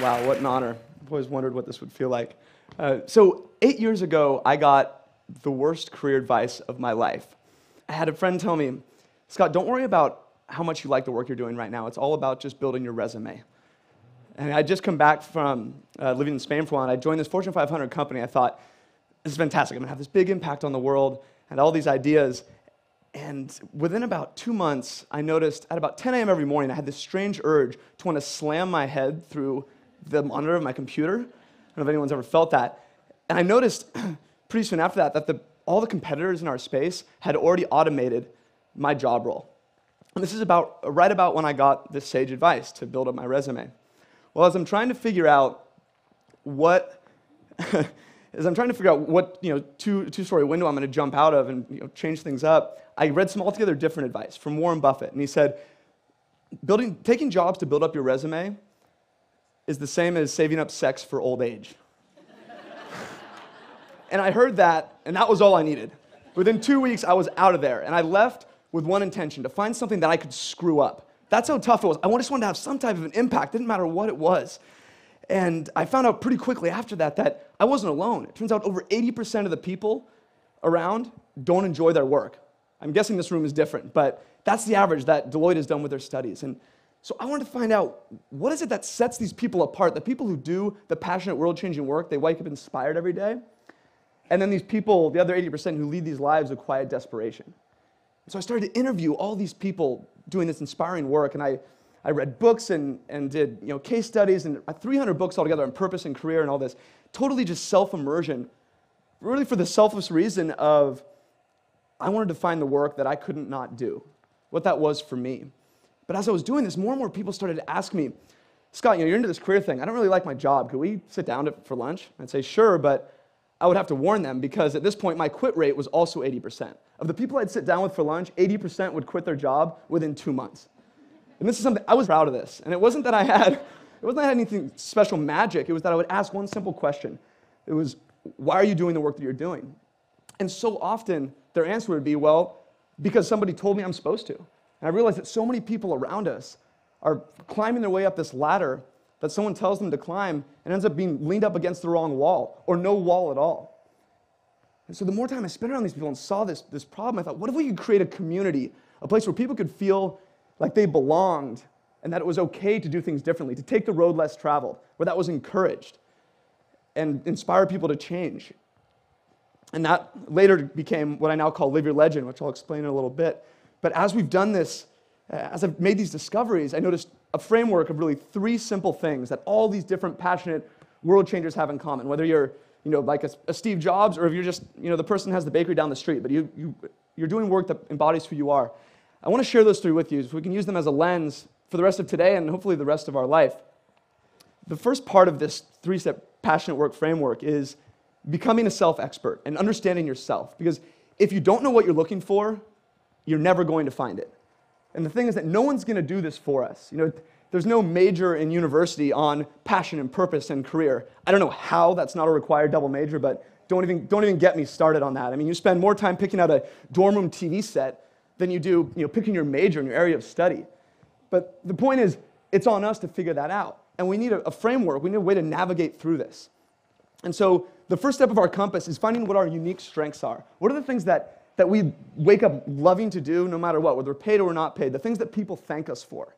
Wow, what an honor. I've always wondered what this would feel like. So 8 years ago, I got the worst career advice of my life. I had a friend tell me, Scott, don't worry about how much you like the work you're doing right now. It's all about just building your resume. And I'd just come back from living in Spain for a while, and I joined this Fortune 500 company. I thought, this is fantastic. I'm going to have this big impact on the world and all these ideas. And within about 2 months, I noticed at about 10 a.m. every morning, I had this strange urge to want to slam my head through the monitor of my computer. I don't know if anyone's ever felt that. And I noticed pretty soon after that all the competitors in our space had already automated my job role. And this is right about when I got this sage advice to build up my resume. Well, as I'm trying to figure out what two-story window I'm going to jump out of and change things up, I read some altogether different advice from Warren Buffett, and he said, taking jobs to build up your resume is the same as saving up sex for old age. And I heard that, and that was all I needed. Within 2 weeks, I was out of there, and I left with one intention, to find something that I could screw up. That's how tough it was. I just wanted to have some type of an impact. It didn't matter what it was. And I found out pretty quickly after that I wasn't alone. It turns out over 80% of the people around don't enjoy their work. I'm guessing this room is different, but that's the average that Deloitte has done with their studies. And so I wanted to find out, what is it that sets these people apart? The people who do the passionate, world-changing work, they wake up inspired every day. And then these people, the other 80% who lead these lives of quiet desperation. So I started to interview all these people doing this inspiring work, and I read books and did case studies, and 300 books altogether on purpose and career and all this. Totally just self-immersion, really for the selfless reason of I wanted to find the work that I couldn't not do, what that was for me. But as I was doing this, more and more people started to ask me, Scott, you're into this career thing. I don't really like my job. Could we sit down for lunch? I'd say, sure, but I would have to warn them because at this point, my quit rate was also 80%. Of the people I'd sit down with for lunch, 80% would quit their job within 2 months. And this is something, I was proud of this. And it wasn't that I had anything special magic. It was that I would ask one simple question. It was, why are you doing the work that you're doing? And so often, their answer would be, well, because somebody told me I'm supposed to. And I realized that so many people around us are climbing their way up this ladder that someone tells them to climb and ends up being leaned up against the wrong wall, or no wall at all. And so the more time I spent around these people and saw this problem, I thought, what if we could create a community, a place where people could feel like they belonged and that it was okay to do things differently, to take the road less traveled, where that was encouraged, and inspire people to change. And that later became what I now call Live Your Legend, which I'll explain in a little bit. But as we've done this, as I've made these discoveries, I noticed a framework of really 3 simple things that all these different passionate world changers have in common. Whether you're, like a Steve Jobs, or if you're just, the person who has the bakery down the street, but you're doing work that embodies who you are. I want to share those 3 with you, so we can use them as a lens for the rest of today and hopefully the rest of our life. The first part of this 3-step passionate work framework is becoming a self-expert and understanding yourself. Because if you don't know what you're looking for, you're never going to find it. And the thing is that no one's going to do this for us. There's no major in university on passion and purpose and career. I don't know how that's not a required double major, but don't even get me started on that. I mean, you spend more time picking out a dorm room TV set than you do picking your major in your area of study. But the point is, it's on us to figure that out. And we need a framework. We need a way to navigate through this. And so the first step of our compass is finding what our unique strengths are. What are the things that we wake up loving to do no matter what, whether we're paid or we're not paid, the things that people thank us for.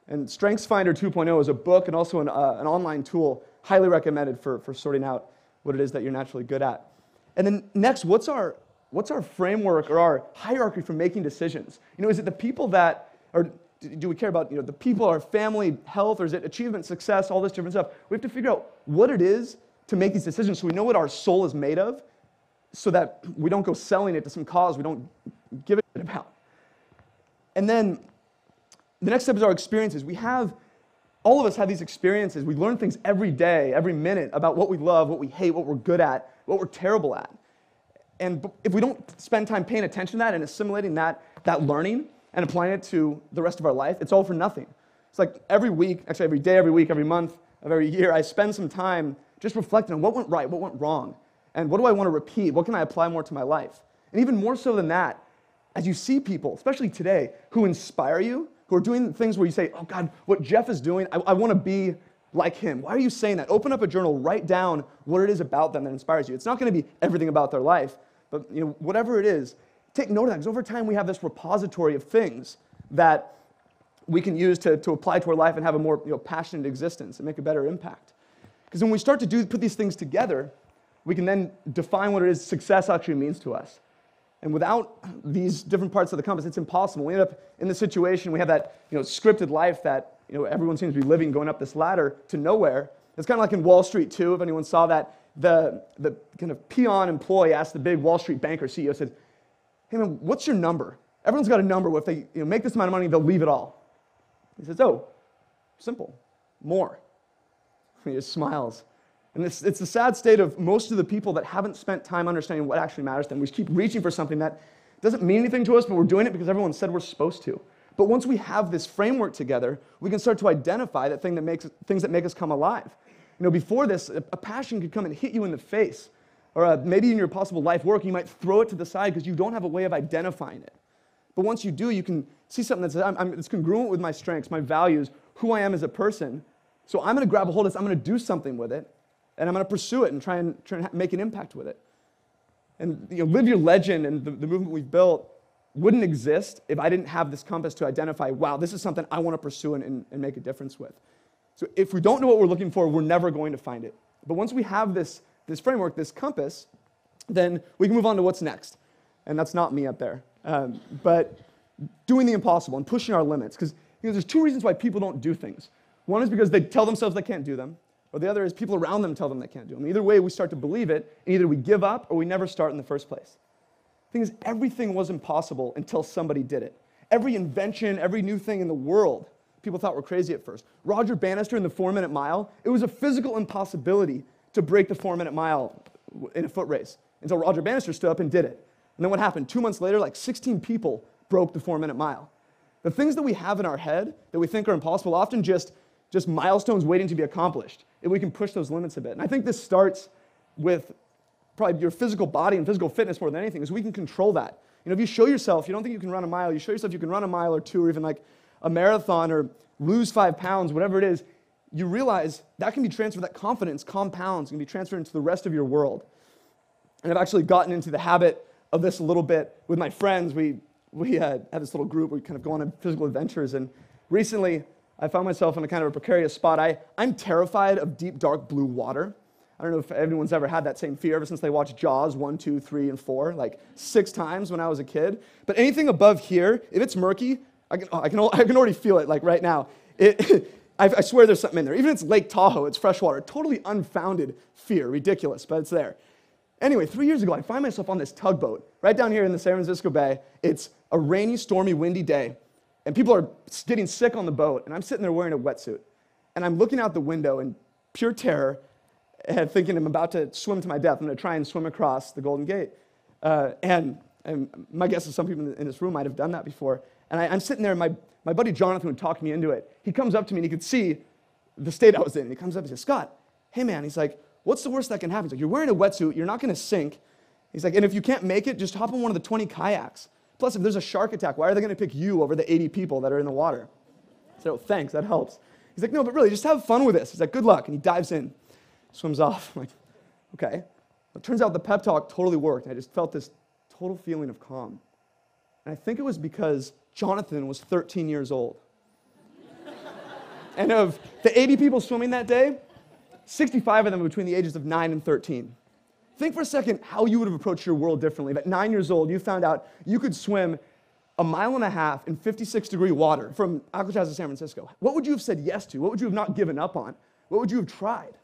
And StrengthsFinder 2.0 is a book and also an online tool highly recommended for sorting out what it is that you're naturally good at. And then next, what's our framework or our hierarchy for making decisions? Is it the people that, or do we care about the people, our family, health, or is it achievement, success, all this different stuff? We have to figure out what it is to make these decisions so we know what our soul is made of, so that we don't go selling it to some cause we don't give a shit about. And then the next step is our experiences. All of us have these experiences. We learn things every day, every minute about what we love, what we hate, what we're good at, what we're terrible at. And if we don't spend time paying attention to that and assimilating that learning and applying it to the rest of our life, it's all for nothing. It's like every week, actually every day, every week, every month of every year, I spend some time just reflecting on what went right, what went wrong, and what do I want to repeat? What can I apply more to my life? And even more so than that, as you see people, especially today, who inspire you, who are doing things where you say, oh God, what Jeff is doing, I want to be like him? Why are you saying that? Open up a journal, write down what it is about them that inspires you. It's not going to be everything about their life, but whatever it is, take note of that, because over time we have this repository of things that we can use to apply to our life and have a more passionate existence and make a better impact. Because when we start to put these things together, we can then define what it is success actually means to us. And without these different parts of the compass, it's impossible. We end up in the situation, we have that scripted life that everyone seems to be living, going up this ladder to nowhere. It's kind of like in Wall Street too, if anyone saw that. The kind of peon employee asked the big Wall Street banker CEO, said, "Hey man, what's your number?" Everyone's got a number. If they make this amount of money, they'll leave it all. He says, "Oh, simple, more." He just smiles. And it's the sad state of most of the people that haven't spent time understanding what actually matters to them. We just keep reaching for something that doesn't mean anything to us, but we're doing it because everyone said we're supposed to. But once we have this framework together, we can start to identify things that make us come alive. Before this, a passion could come and hit you in the face. Or maybe in your possible life work, you might throw it to the side because you don't have a way of identifying it. But once you do, you can see something that says, it's congruent with my strengths, my values, who I am as a person. So I'm going to grab a hold of this, I'm going to do something with it, and I'm going to pursue it and try and make an impact with it. And Live Your Legend and the movement we've built wouldn't exist if I didn't have this compass to identify, wow, this is something I want to pursue and make a difference with. So if we don't know what we're looking for, we're never going to find it. But once we have this framework, this compass, then we can move on to what's next. And that's not me up there. But doing the impossible and pushing our limits. Because there's two reasons why people don't do things. One is because they tell themselves they can't do them. Or the other is people around them tell them they can't do them. Either way, we start to believe it, and either we give up or we never start in the first place. The thing is, everything was impossible until somebody did it. Every invention, every new thing in the world, people thought were crazy at first. Roger Bannister in the 4-minute mile, it was a physical impossibility to break the 4-minute mile in a foot race until Roger Bannister stood up and did it. And then what happened? 2 months later, like 16 people broke the 4-minute mile. The things that we have in our head that we think are impossible, often just milestones waiting to be accomplished, if we can push those limits a bit. And I think this starts with probably your physical body and physical fitness more than anything, is we can control that. If you show yourself, you don't think you can run a mile, you show yourself you can run a mile or two, or even like a marathon, or lose 5 pounds, whatever it is, you realize that can be transferred, that confidence compounds, can be transferred into the rest of your world. And I've actually gotten into the habit of this a little bit with my friends. We had this little group where we kind of go on physical adventures, and recently I found myself in a kind of a precarious spot. I'm terrified of deep, dark blue water. I don't know if anyone's ever had that same fear ever since they watched Jaws 1, 2, 3, and 4, like 6 times when I was a kid. But anything above here, if it's murky, I can already feel it like right now. I swear there's something in there. Even if it's Lake Tahoe, it's fresh water. Totally unfounded fear, ridiculous, but it's there. Anyway, 3 years ago, I find myself on this tugboat right down here in the San Francisco Bay. It's a rainy, stormy, windy day, and people are getting sick on the boat, and I'm sitting there wearing a wetsuit. And I'm looking out the window in pure terror and thinking I'm about to swim to my death. I'm going to try and swim across the Golden Gate. And my guess is some people in this room might have done that before. And I'm sitting there, and my buddy Jonathan would talk me into it. He comes up to me, and he could see the state I was in. And he comes up and says, "Scott, hey man," he's like, "what's the worst that can happen?" He's like, "You're wearing a wetsuit, you're not going to sink." He's like, "and if you can't make it, just hop on one of the 20 kayaks. Plus, if there's a shark attack, why are they going to pick you over the 80 people that are in the water?" So, "Thanks, that helps." He's like, "No, but really, just have fun with this." He's like, "Good luck." And he dives in, swims off. I'm like, okay. It turns out the pep talk totally worked. I just felt this total feeling of calm. And I think it was because Jonathan was 13 years old. And of the 80 people swimming that day, 65 of them were between the ages of 9 and 13. Think for a second how you would have approached your world differently. At 9 years old, you found out you could swim 1.5 miles in 56-degree water from Alcatraz to San Francisco. What would you have said yes to? What would you have not given up on? What would you have tried?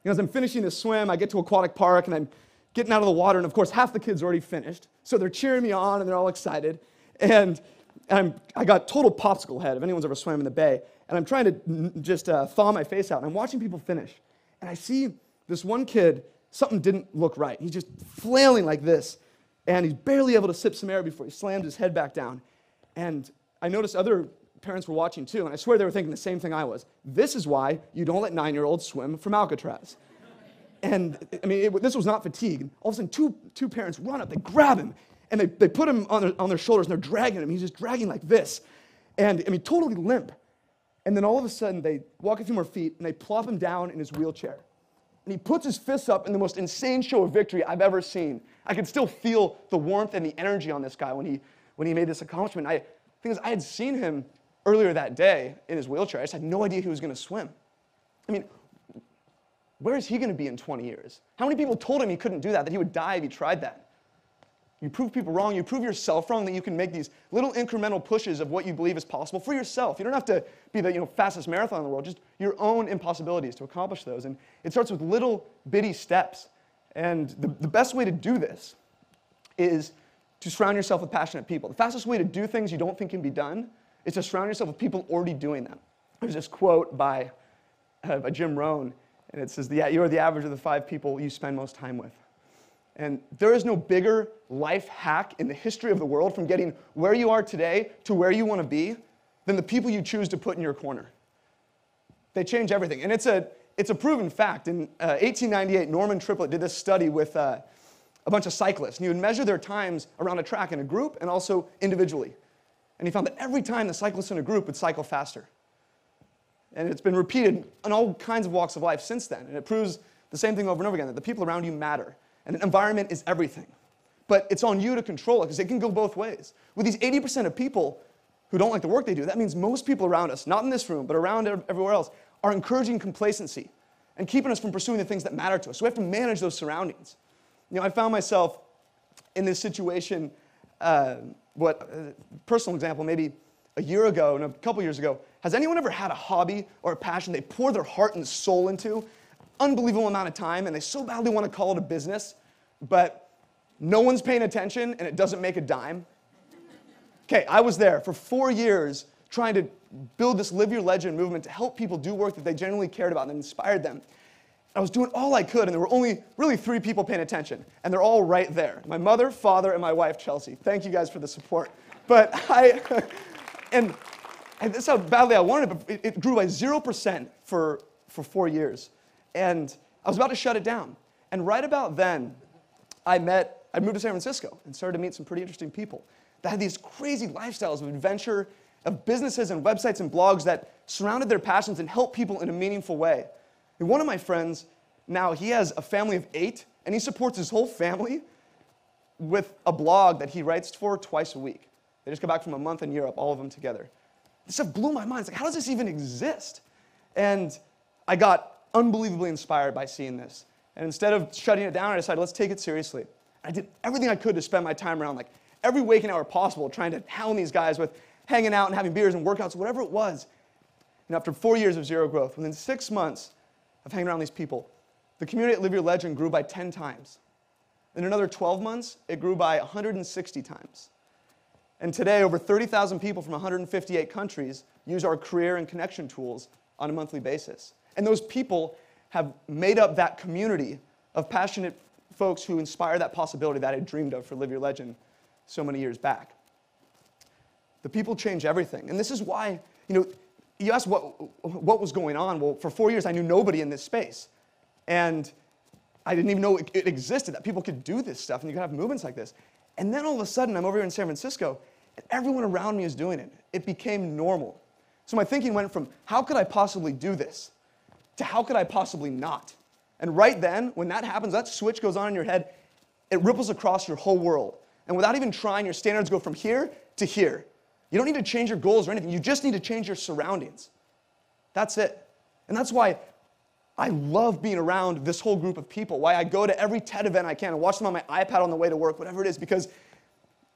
As I'm finishing this swim, I get to Aquatic Park, and I'm getting out of the water, and of course, half the kids already finished. So they're cheering me on, and they're all excited. And I got total popsicle head, if anyone's ever swam in the bay. And I'm trying to just thaw my face out, and I'm watching people finish. And I see this one kid, something didn't look right. He's just flailing like this, and he's barely able to sip some air before he slams his head back down. And I noticed other parents were watching too, and I swear they were thinking the same thing I was. This is why you don't let 9-year-olds swim from Alcatraz. And I mean, this was not fatigue. All of a sudden, two parents run up, they grab him, and they put him on their shoulders, and they're dragging him. He's just dragging like this. And I mean, totally limp. And then all of a sudden, they walk a few more feet, and they plop him down in his wheelchair. And he puts his fists up in the most insane show of victory I've ever seen. I could still feel the warmth and the energy on this guy when he made this accomplishment. The thing is, I had seen him earlier that day in his wheelchair. I just had no idea he was going to swim. I mean, where is he going to be in 20 years? How many people told him he couldn't do that he would die if he tried that? You prove people wrong. You prove yourself wrong, that you can make these little incremental pushes of what you believe is possible for yourself. You don't have to be the fastest marathon in the world, just your own impossibilities to accomplish those. And it starts with little bitty steps. And the best way to do this is to surround yourself with passionate people. The fastest way to do things you don't think can be done is to surround yourself with people already doing them. There's this quote by Jim Rohn, and it says, "You are the average of the 5 people you spend most time with." And there is no bigger life hack in the history of the world from getting where you are today to where you want to be than the people you choose to put in your corner. They change everything. And it's a proven fact. In 1898, Norman Triplett did this study with a bunch of cyclists. And he would measure their times around a track in a group and also individually. And he found that every time the cyclists in a group would cycle faster. And it's been repeated in all kinds of walks of life since then. And it proves the same thing over and over again, that the people around you matter. And the environment is everything. But it's on you to control it, because it can go both ways. With these 80% of people who don't like the work they do, that means most people around us, not in this room, but around everywhere else, are encouraging complacency and keeping us from pursuing the things that matter to us. So we have to manage those surroundings. I found myself in this situation, personal example, maybe a year ago, and a couple years ago. Has anyone ever had a hobby or a passion they pour their heart and soul into, unbelievable amount of time, and they so badly want to call it a business, but no one's paying attention and it doesn't make a dime? Okay, I was there for 4 years trying to build this Live Your Legend movement to help people do work that they genuinely cared about and inspired them. I was doing all I could, and there were only really 3 people paying attention, and they're all right there. My mother, father, and my wife, Chelsea. Thank you guys for the support. But and that's how badly I wanted it, but it grew by 0% for 4 years. And I was about to shut it down. And right about then, I moved to San Francisco and started to meet some pretty interesting people that had these crazy lifestyles of adventure, of businesses and websites and blogs that surrounded their passions and helped people in a meaningful way. And one of my friends, now he has a family of 8, and he supports his whole family with a blog that he writes for twice a week. They just got back from a month in Europe, all of them together. This stuff blew my mind. It's like, how does this even exist? And I got unbelievably inspired by seeing this. And instead of shutting it down, I decided, let's take it seriously. I did everything I could to spend my time around, like every waking hour possible, trying to hound these guys with hanging out and having beers and workouts, whatever it was. And after 4 years of zero growth, within 6 months of hanging around these people, the community at Live Your Legend grew by 10 times. In another 12 months, it grew by 160 times. And today, over 30,000 people from 158 countries use our career and connection tools on a monthly basis. And those people have made up that community of passionate folks who inspire that possibility that I dreamed of for Live Your Legend so many years back. The people change everything. And this is why, you asked what was going on. Well, for 4 years, I knew nobody in this space. And I didn't even know it existed, that people could do this stuff and you could have movements like this. And then all of a sudden, I'm over here in San Francisco, and everyone around me is doing it. It became normal. So my thinking went from, how could I possibly do this, to how could I possibly not? And right then, when that happens, that switch goes on in your head, it ripples across your whole world. And without even trying, your standards go from here to here. You don't need to change your goals or anything. You just need to change your surroundings. That's it. And that's why I love being around this whole group of people, why I go to every TED event I can and watch them on my iPad on the way to work, whatever it is, because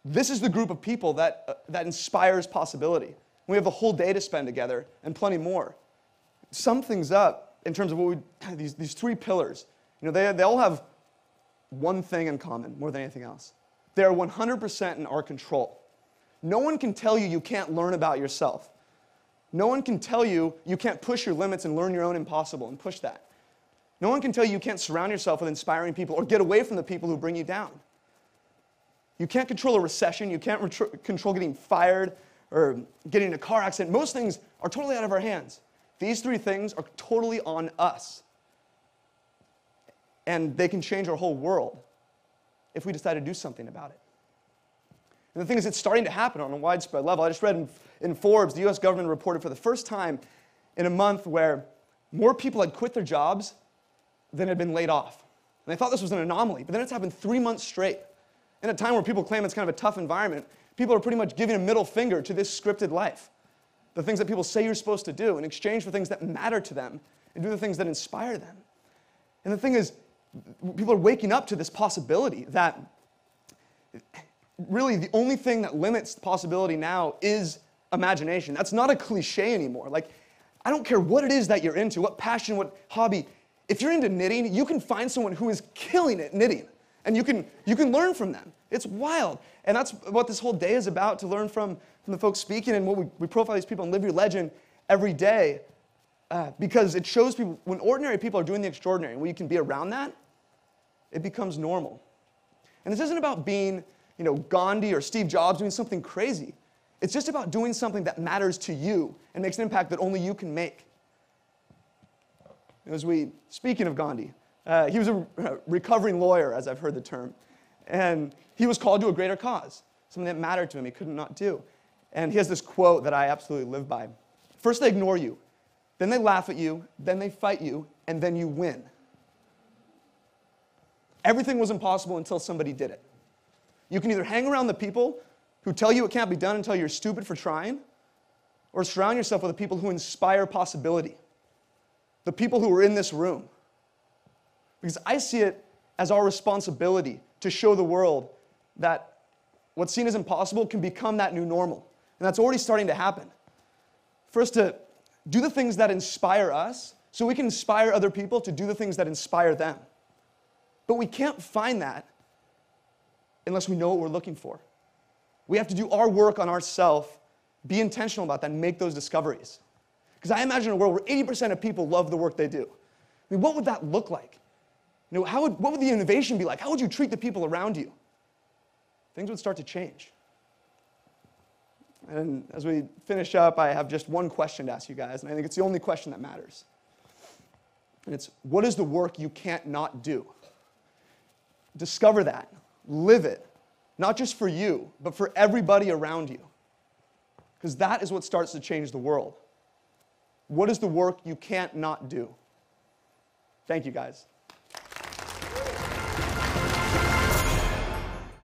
this is the group of people that inspires possibility. We have a whole day to spend together and plenty more. Sum things up in terms of what these 3 pillars. They all have one thing in common more than anything else. They are 100% in our control. No one can tell you you can't learn about yourself. No one can tell you you can't push your limits and learn your own impossible and push that. No one can tell you you can't surround yourself with inspiring people or get away from the people who bring you down. You can't control a recession. You can't control getting fired or getting in a car accident. Most things are totally out of our hands. These 3 things are totally on us. And they can change our whole world if we decide to do something about it. And the thing is, it's starting to happen on a widespread level. I just read in Forbes, the US government reported for the first time in a month where more people had quit their jobs than had been laid off. And I thought this was an anomaly, but then it's happened 3 months straight. In a time where people claim it's kind of a tough environment, people are pretty much giving a middle finger to this scripted life. The things that people say you're supposed to do in exchange for things that matter to them and do the things that inspire them. And the thing is, people are waking up to this possibility that really the only thing that limits the possibility now is imagination. That's not a cliche anymore. Like, I don't care what it is that you're into, what passion, what hobby. If you're into knitting, you can find someone who is killing it knitting, and you can learn from them. It's wild. And that's what this whole day is about, to learn from the folks speaking, and what we profile these people and live your legend every day, because it shows people, when ordinary people are doing the extraordinary, and when you can be around that, it becomes normal. And this isn't about being, Gandhi or Steve Jobs doing something crazy. It's just about doing something that matters to you and makes an impact that only you can make. Speaking of Gandhi, he was a recovering lawyer, as I've heard the term, and he was called to a greater cause, something that mattered to him he could not do. And he has this quote that I absolutely live by. First they ignore you, then they laugh at you, then they fight you, and then you win. Everything was impossible until somebody did it. You can either hang around the people who tell you it can't be done until you're stupid for trying, or surround yourself with the people who inspire possibility, the people who are in this room. Because I see it as our responsibility to show the world that what's seen as impossible can become that new normal. And that's already starting to happen. For us to do the things that inspire us so we can inspire other people to do the things that inspire them. But we can't find that unless we know what we're looking for. We have to do our work on ourselves, be intentional about that, and make those discoveries. Because I imagine a world where 80% of people love the work they do. I mean, what would that look like? What would the innovation be like? How would you treat the people around you? Things would start to change. And as we finish up, I have just one question to ask you guys, and I think it's the only question that matters. And it's, what is the work you can't not do? Discover that. Live it. Not just for you, but for everybody around you. Because that is what starts to change the world. What is the work you can't not do? Thank you, guys.